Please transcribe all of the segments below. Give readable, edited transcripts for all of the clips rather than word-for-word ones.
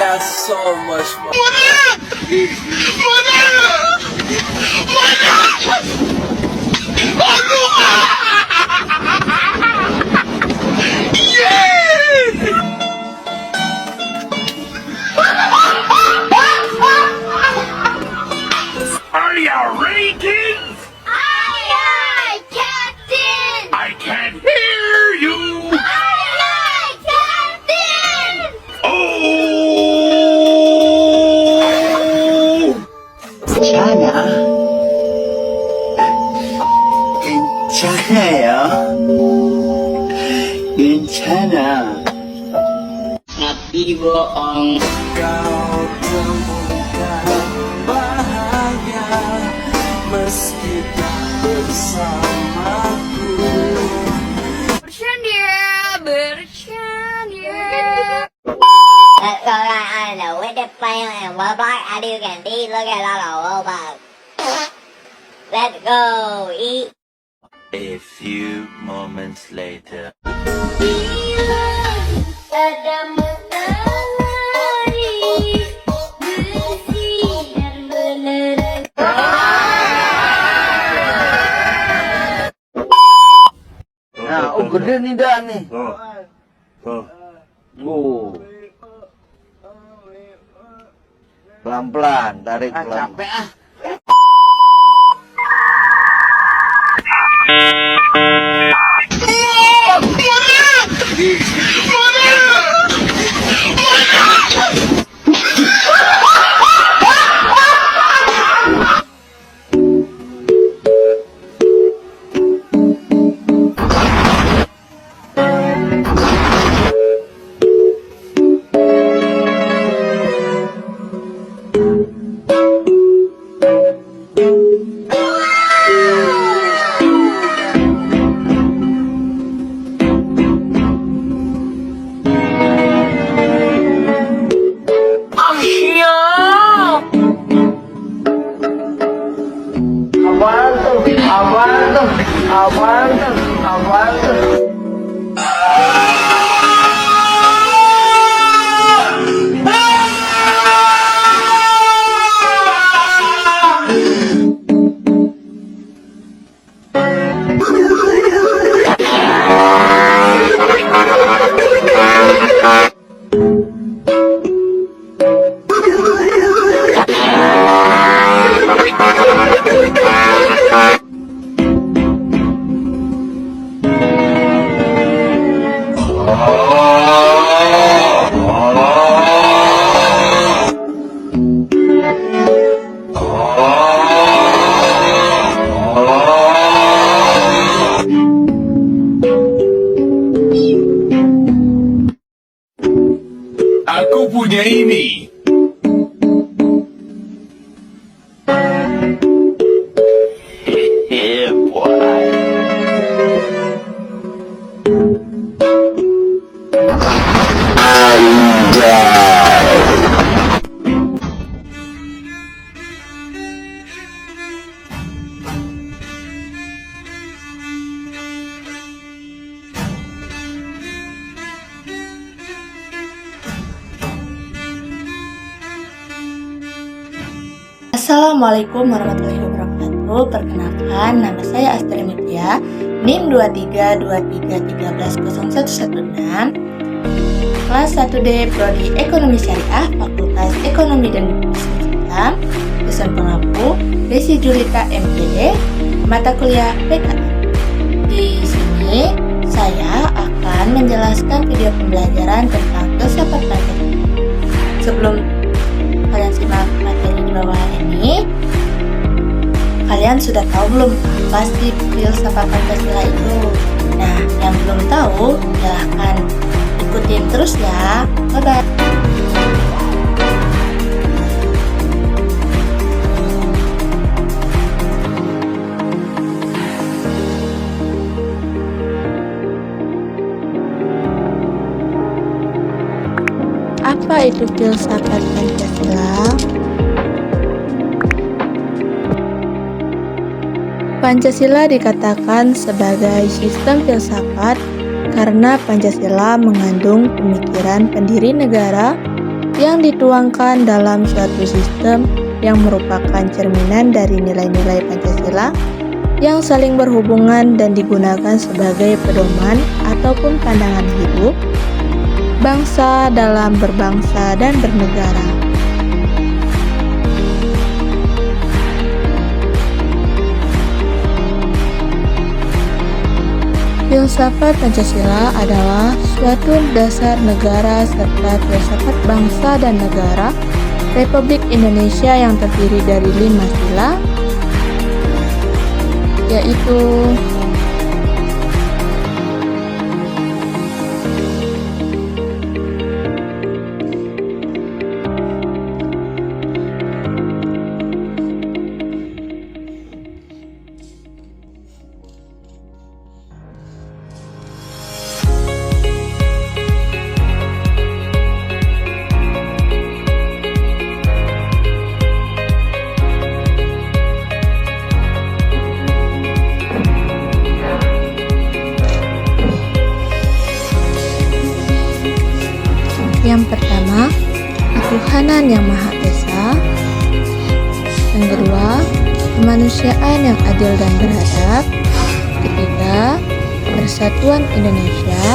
got so much money. Are you ready, kids? Aye, aye, Captain! I can't hear you. Aye, aye, Captain! Oh! 괜찮아요. 괜찮아. Tapi bohong. Kau temukan bahagia meski tak bersamaku. Bercanda, bercanda. Let's go right on the with the flame and robot. I do can be look at all the robots. Let's go eat. A few moments later. Ada matahari bersinar menerangi. Nah, gede nih dah nih. Pelan-pelan, tarik pelan. Capek ah. Apaan tuh? Aku punya ini. Yeah, boy. Assalamualaikum warahmatullahi wabarakatuh. Perkenalkan, nama saya Astri Mutia, NIM 2323130116, kelas 1D Prodi Ekonomi Syariah, Fakultas Ekonomi dan Bisnis Islam, jurusan Pengapu, Desi Julita MPD, mata kuliah PKN. Di sini saya akan menjelaskan video pembelajaran tentang filsafat Pancasila. Sebelum kalian simak materi di bawah ini, kalian sudah tahu belum apa sih filsafat Pancasila itu? Nah, yang belum tahu, silahkan ikutin terus ya. Bye-bye. Apa itu filsafat Pancasila? Pancasila dikatakan sebagai sistem filsafat karena Pancasila mengandung pemikiran pendiri negara yang dituangkan dalam suatu sistem yang merupakan cerminan dari nilai-nilai Pancasila yang saling berhubungan dan digunakan sebagai pedoman ataupun pandangan hidup bangsa dalam berbangsa dan bernegara. Filsafat Pancasila adalah suatu dasar negara serta filsafat bangsa dan negara Republik Indonesia yang terdiri dari 5 sila, yaitu yang pertama, ketuhanan yang Maha Esa. Yang kedua, kemanusiaan yang adil dan beradab. Ketiga, persatuan Indonesia.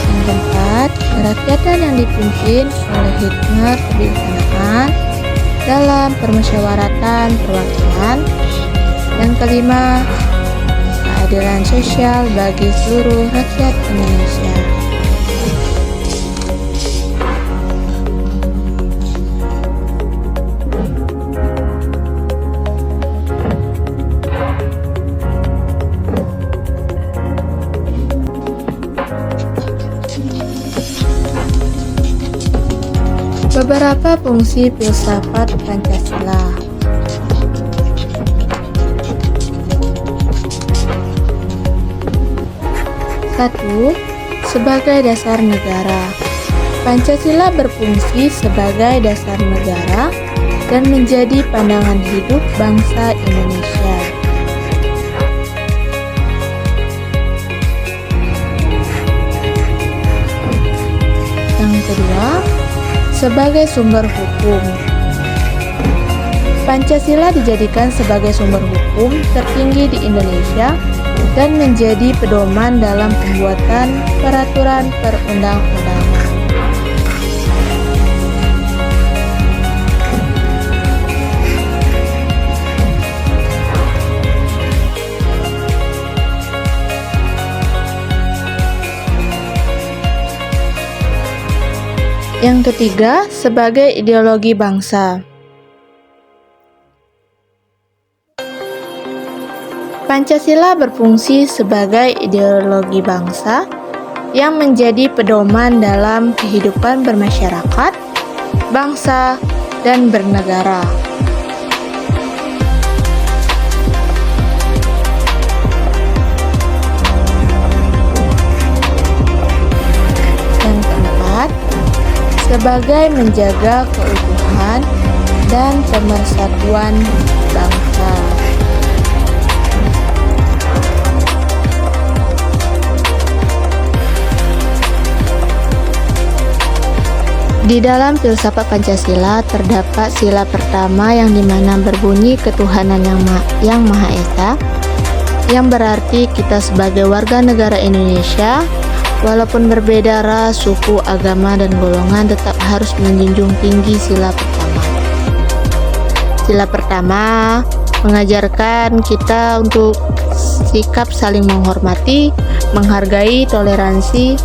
Yang keempat, kerakyatan yang dipimpin oleh hikmat kebijaksanaan dalam permusyawaratan perwakilan. Yang kelima, keadilan sosial bagi seluruh rakyat Indonesia. Beberapa fungsi filsafat Pancasila. Satu, sebagai dasar negara. Pancasila berfungsi sebagai dasar negara dan menjadi pandangan hidup bangsa Indonesia. Yang kedua, sebagai sumber hukum. Pancasila dijadikan sebagai sumber hukum tertinggi di Indonesia dan menjadi pedoman dalam pembuatan peraturan perundang-undangan. Yang ketiga, sebagai ideologi bangsa. Pancasila berfungsi sebagai ideologi bangsa yang menjadi pedoman dalam kehidupan bermasyarakat, bangsa, dan bernegara. Yang keempat, sebagai menjaga keutuhan dan pemersatuan bangsa. Di dalam filsafat Pancasila terdapat sila pertama yang dimana berbunyi ketuhanan yang Maha Esa, yang berarti kita sebagai warga negara Indonesia, walaupun berbeda ras, suku, agama, dan golongan, tetap harus menjunjung tinggi sila pertama. Sila pertama mengajarkan kita untuk sikap saling menghormati, menghargai, toleransi,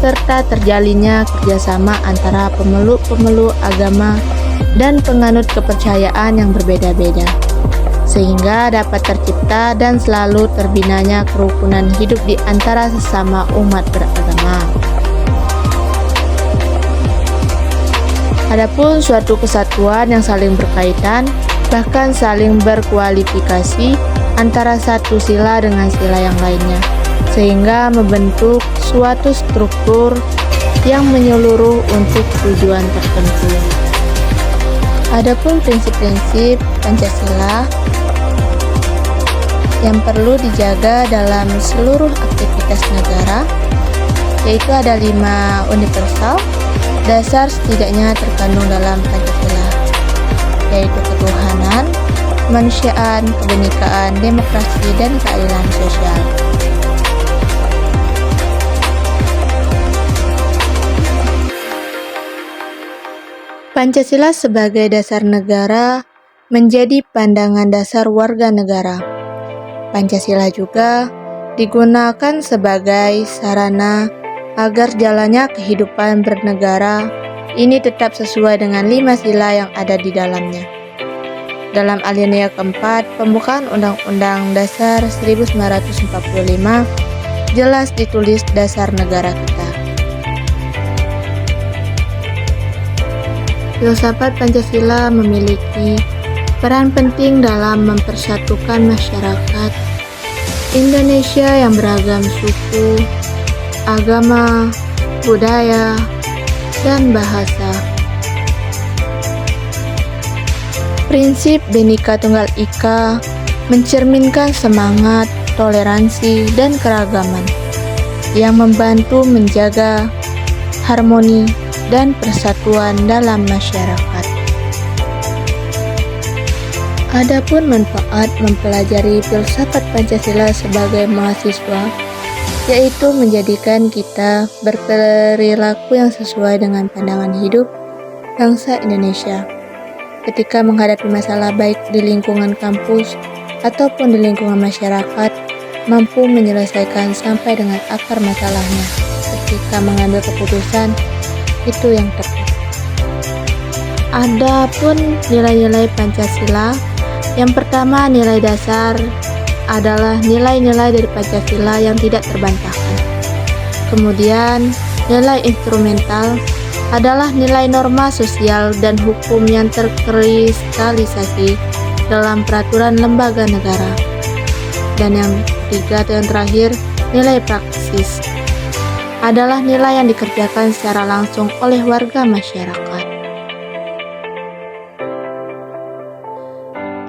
serta terjalinnya kerjasama antara pemeluk-pemeluk agama dan penganut kepercayaan yang berbeda-beda, sehingga dapat tercipta dan selalu terbinanya kerukunan hidup di antara sesama umat beragama. Adapun suatu kesatuan yang saling berkaitan, bahkan saling berkualifikasi antara satu sila dengan sila yang lainnya, sehingga membentuk suatu struktur yang menyeluruh untuk tujuan tertentu. Adapun prinsip-prinsip Pancasila yang perlu dijaga dalam seluruh aktivitas negara, yaitu ada 5 universal, dasar setidaknya terkandung dalam Pancasila, yaitu ketuhanan, kemanusiaan, kebinekaan, demokrasi, dan keadilan sosial. Pancasila sebagai dasar negara menjadi pandangan dasar warga negara. Pancasila juga digunakan sebagai sarana agar jalannya kehidupan bernegara ini tetap sesuai dengan 5 sila yang ada di dalamnya. Dalam alinea keempat, pembukaan Undang-Undang Dasar 1945 jelas ditulis dasar negara kita. Filsafat Pancasila memiliki peran penting dalam mempersatukan masyarakat Indonesia yang beragam suku, agama, budaya, dan bahasa. Prinsip Bhinneka Tunggal Ika mencerminkan semangat, toleransi, dan keragaman yang membantu menjaga harmoni dan persatuan dalam masyarakat. Adapun manfaat mempelajari filsafat Pancasila sebagai mahasiswa, yaitu menjadikan kita berperilaku yang sesuai dengan pandangan hidup bangsa Indonesia ketika menghadapi masalah baik di lingkungan kampus ataupun di lingkungan masyarakat, mampu menyelesaikan sampai dengan akar masalahnya ketika mengambil keputusan itu yang tepat. Adapun nilai-nilai Pancasila, yang pertama nilai dasar adalah nilai-nilai dari Pancasila yang tidak terbantahkan. Kemudian nilai instrumental adalah nilai norma sosial dan hukum yang terkristalisasi dalam peraturan lembaga negara. Dan yang ketiga atau yang terakhir, nilai praksis adalah nilai yang dikerjakan secara langsung oleh warga masyarakat.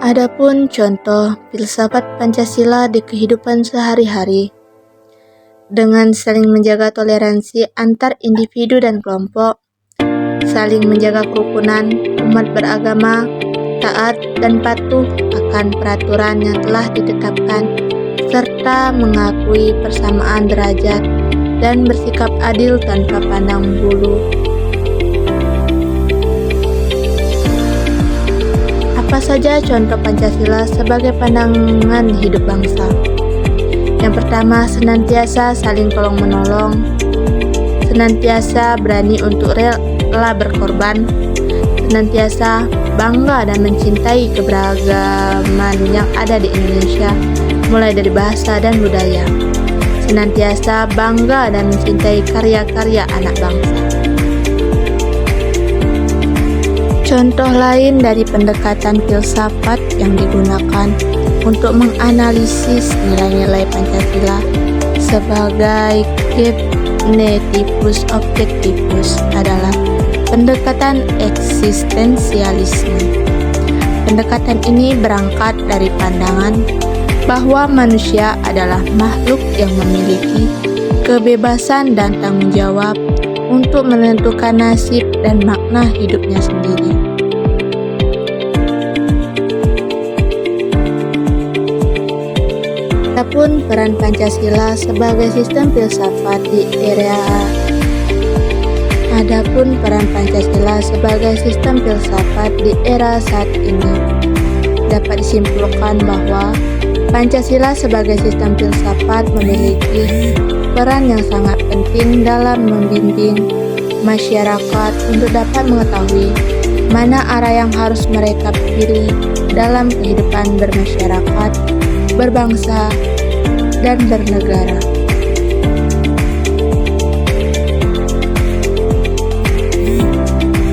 Adapun contoh filsafat Pancasila di kehidupan sehari-hari, dengan saling menjaga toleransi antar individu dan kelompok, saling menjaga kerukunan umat beragama, taat dan patuh akan peraturan yang telah ditetapkan, serta mengakui persamaan derajat dan bersikap adil tanpa pandang bulu. Apa saja contoh Pancasila sebagai pandangan hidup bangsa? Yang pertama, senantiasa saling tolong-menolong, senantiasa berani untuk rela berkorban, senantiasa bangga dan mencintai keberagaman yang ada di Indonesia, mulai dari bahasa dan budaya, senantiasa bangga dan mencintai karya-karya anak bangsa. Contoh lain dari pendekatan filsafat yang digunakan untuk menganalisis nilai-nilai Pancasila sebagai Cognitivus Objectivus adalah pendekatan eksistensialisme. Pendekatan ini berangkat dari pandangan bahwa manusia adalah makhluk yang memiliki kebebasan dan tanggung jawab untuk menentukan nasib dan makna hidupnya sendiri. Adapun peran Pancasila sebagai sistem filsafat di era saat ini dapat disimpulkan bahwa Pancasila sebagai sistem filsafat memiliki peran yang sangat penting dalam membimbing masyarakat untuk dapat mengetahui mana arah yang harus mereka pilih dalam kehidupan bermasyarakat, berbangsa, dan bernegara.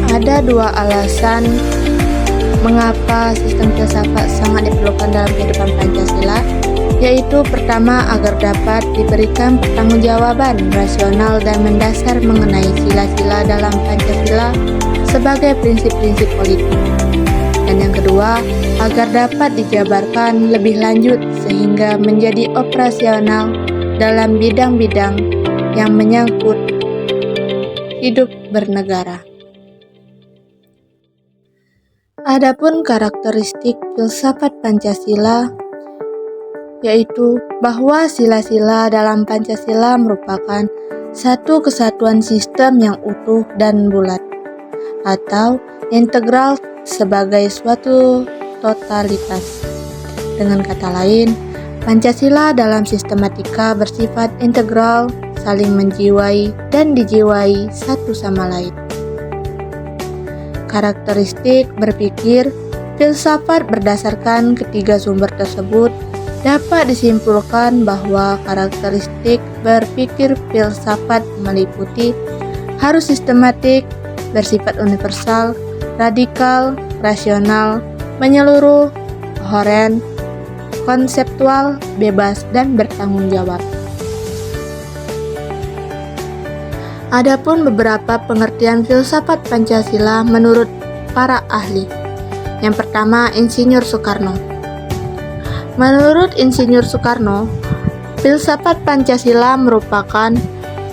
Ada dua alasan mengapa sistem filsafat sangat diperlukan dalam kehidupan Pancasila, yaitu pertama, agar dapat diberikan pertanggungjawaban rasional dan mendasar mengenai sila-sila dalam Pancasila sebagai prinsip-prinsip politik. Dan yang kedua, agar dapat dijabarkan lebih lanjut sehingga menjadi operasional dalam bidang-bidang yang menyangkut hidup bernegara. Adapun karakteristik filsafat Pancasila yaitu bahwa sila-sila dalam Pancasila merupakan satu kesatuan sistem yang utuh dan bulat atau integral sebagai suatu totalitas. Dengan kata lain, Pancasila dalam sistematika bersifat integral, saling menjiwai dan dijiwai satu sama lain. Karakteristik berpikir filsafat berdasarkan ketiga sumber tersebut dapat disimpulkan bahwa karakteristik berpikir filsafat meliputi harus sistematik, bersifat universal, radikal, rasional, menyeluruh, kohen, konseptual, bebas, dan bertanggung jawab. Adapun beberapa pengertian filsafat Pancasila menurut para ahli. Yang pertama, Insinyur Soekarno. Menurut Insinyur Soekarno, filsafat Pancasila merupakan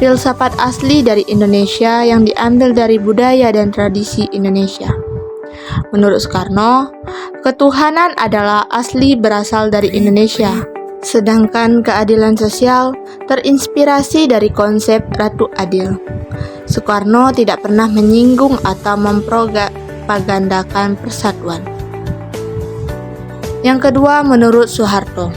filsafat asli dari Indonesia yang diambil dari budaya dan tradisi Indonesia. Menurut Soekarno, ketuhanan adalah asli berasal dari Indonesia, sedangkan keadilan sosial terinspirasi dari konsep Ratu Adil. Soekarno tidak pernah menyinggung atau mempropagandakan persatuan. Yang kedua, menurut Soeharto.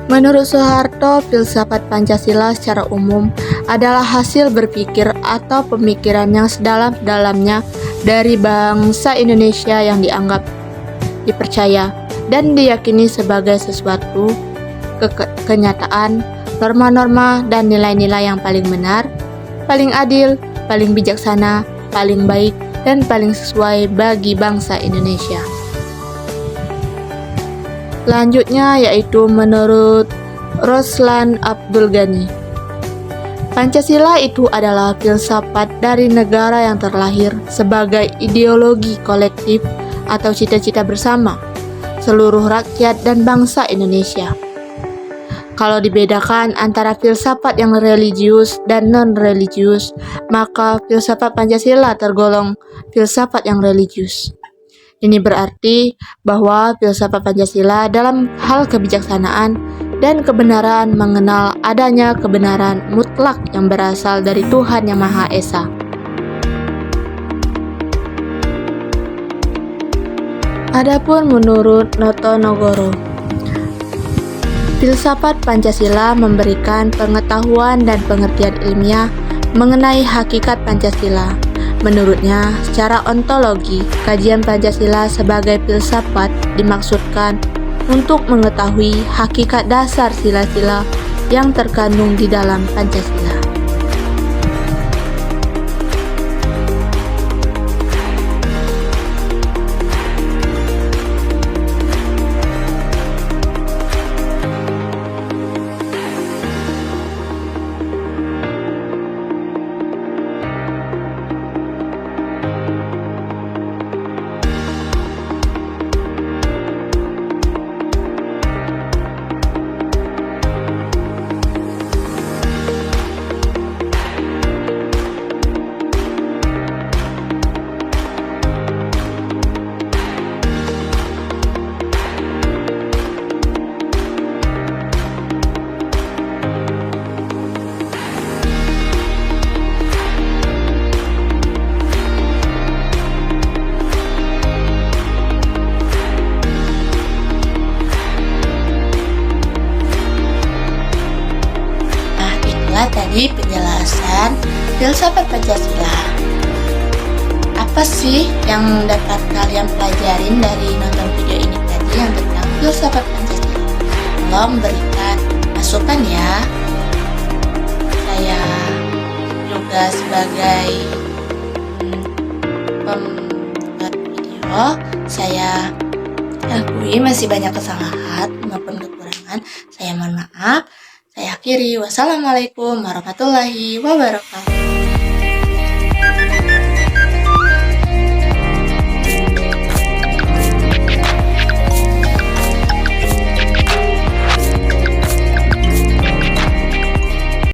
Menurut Soeharto, filsafat Pancasila secara umum adalah hasil berpikir atau pemikiran yang sedalam-dalamnya dari bangsa Indonesia yang dianggap, dipercaya, dan diyakini sebagai sesuatu kenyataan, norma-norma, dan nilai-nilai yang paling benar, paling adil, paling bijaksana, paling baik, dan paling sesuai bagi bangsa Indonesia. Selanjutnya yaitu menurut Roslan Abdul Ghani. Pancasila itu adalah filsafat dari negara yang terlahir sebagai ideologi kolektif atau cita-cita bersama seluruh rakyat dan bangsa Indonesia. Kalau dibedakan antara filsafat yang religius dan non-religius, maka filsafat Pancasila tergolong filsafat yang religius. Ini berarti bahwa filsafat Pancasila dalam hal kebijaksanaan dan kebenaran mengenal adanya kebenaran mutlak yang berasal dari Tuhan Yang Maha Esa. Adapun menurut Noto Nogoro, filsafat Pancasila memberikan pengetahuan dan pengertian ilmiah mengenai hakikat Pancasila. Menurutnya, secara ontologi, kajian Pancasila sebagai filsafat dimaksudkan untuk mengetahui hakikat dasar sila-sila yang terkandung di dalam Pancasila. Tadi penjelasan filsafat Pancasila. Apa sih yang dapat kalian pelajarin dari nonton video ini tadi yang tentang filsafat Pancasila? Tolong berikan masukan ya. Saya juga sebagai pembuat video, saya akui masih banyak kesalahan maupun kekurangan. Saya mohon maaf. Saya akhiri. Wassalamualaikum warahmatullahi wabarakatuh.